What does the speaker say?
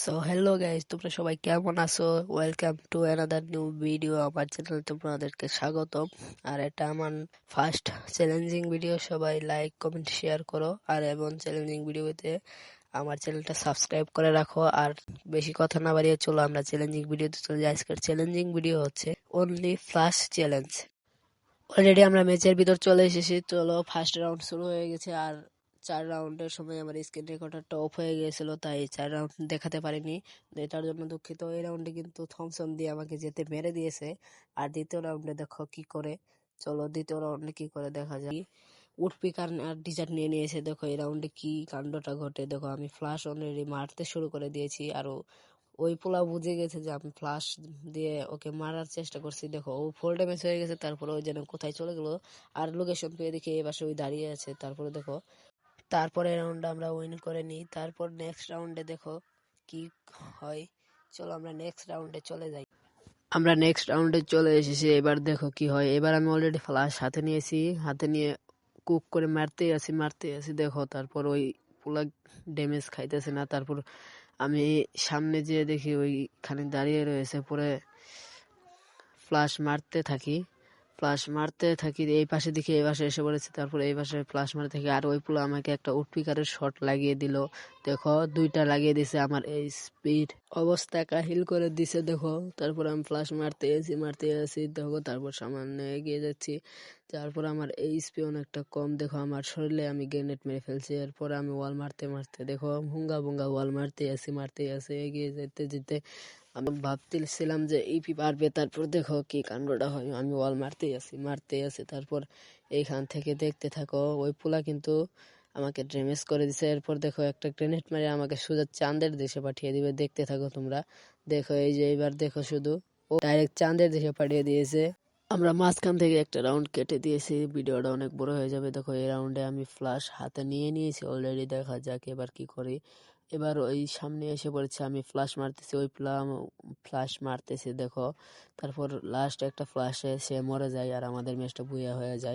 So hello guys, তোমরা সবাই কেমন আছো? Welcome to another new video. আমার চ্যানেলে তোমাদেরকে স্বাগতম। আর এটা আমার ফার্স্ট চ্যালেঞ্জিং ভিডিও। সবাই লাইক কমেন্ট শেয়ার করো, আর এমন চ্যালেঞ্জিং ভিডিওতে আমার চ্যানেলটা সাবস্ক্রাইব করে রাখো। আর বেশি কথা না বাড়িয়ে চলো আমরা চ্যালেঞ্জিং ভিডিওতে চলে যাই। আজকের চ্যালেঞ্জিং ভিডিও হচ্ছে অনলি ফ্লাশ চ্যালেঞ্জ। অলরেডি আমরা ম্যাচের ভিতর চলে এসেছি। চলো, ফার্স্ট রাউন্ড শুরু হয়ে গেছে। আর 4 রাউন্ডের সময় আমার স্ক্রিন রেকর্ডারটা অফ হয়ে গিয়েছিল, তাই 4 রাউন্ড দেখাতে পারিনি। এটার জন্য দুঃখিত। এই রাউন্ডে কিন্তু থমসন দিয়ে আমাকে যেতে মেরে দিয়েছে। আর দ্বিতীয় রাউন্ডে দেখো কি করে। চলো দ্বিতীয় রাউন্ডে কি করে দেখা যায়। উডপিকার আর ডিজার্ট নিয়ে নিয়েছে। দেখো এই রাউন্ডে কি কাণ্ডটা ঘটে। দেখো আমি ফ্লাশ অলরেডি মারতে শুরু করে দিয়েছি। আর ওই পোলা বুঝে গেছে যে আমি ফ্লাশ দিয়ে ওকে মারার চেষ্টা করছি। দেখো ও ফুল ড্যামেজ হয়ে গেছে। তারপরে ওই যেন কোথায় চলে গেলো। আর লোকেশন পেয়ে দেখি এই পাশে ওই দাঁড়িয়ে আছে। তারপরে দেখো তারপরে রাউন্ডে আমরা উইন করে নিই। তারপর নেক্সট রাউন্ডে দেখো কি হয়। চলো আমরা নেক্সট রাউন্ডে চলে যাই। আমরা নেক্সট রাউন্ডে চলে এসেছি। এবার দেখো কি হয়। এবার আমি অলরেডি ফ্লাশ হাতে নিয়েছি। হাতে নিয়ে কুক করে মারতেই আছি। দেখো তারপর ওই পোলা ড্যামেজ খাইতেছে না। তারপর আমি সামনে যেয়ে দেখি ওইখানে দাঁড়িয়ে রয়েছে। পরে ফ্লাশ মারতে থাকি। এই পাশে দেখি এই পাশে এসে পড়েছে। তারপরে এই পাশে ফ্লাশ মারতে থাকি। আর ওই পুলো আমাকে একটা উডপিকারের শট লাগিয়ে দিল। দেখো 2টা লাগিয়ে দিছে। আমার এই স্পিড অবস্থা কাহিল করে দিছে। দেখো তারপর আমি ফ্লাশ মারতে আছি। দেখো তারপর সামান্য এগিয়ে যাচ্ছি। তারপর আমার এইচপি অনেকটা কম। দেখো আমার শরীরে আমি গ্রেনেড মেরে ফেলছি। এরপর আমি ওয়াল মারতে দেখো হুঙ্গা বুঙ্গা ওয়াল মারতেই আছি এগিয়ে যেতে। আমি ভাবতেছিলাম যে ইপি পারবে। তারপর দেখো কি কাণ্ডটা হয়। আমি ওয়াল মারতেই আছি। তারপর এইখান থেকে দেখতে থাকো। ওই পোলা কিন্তু আমাকে ড্যামেজ করে দিছে। এরপর দেখো একটা গ্রেনেড মারে আমাকে সোজা চাঁদের দেশে পাঠিয়ে দিবে। দেখতে থাকো তোমরা। দেখো এই যে এবার দেখো শুধু ও ডাইরেক্ট চাঁদের দেশে পাঠিয়ে দিয়েছে। আমরা মাঝখান থেকে একটা রাউন্ড কেটে দিয়েছি। ভিডিওটা অনেক বড় হয়ে যাবে। দেখো এই রাউন্ডে আমি ফ্লাশ হাতে নিয়েছি অলরেডি। দেখা যাক এবার কি করি। এবার ওই সামনে এসে পড়েছে। আমি ফ্লাশ মারতেছি। ওই ফ্লাশ মারতেছি দেখো। তারপর লাস্ট একটা ফ্লাশে সে মরে যায় আর আমাদের ম্যাচটা বুইয়া হয়ে যায়।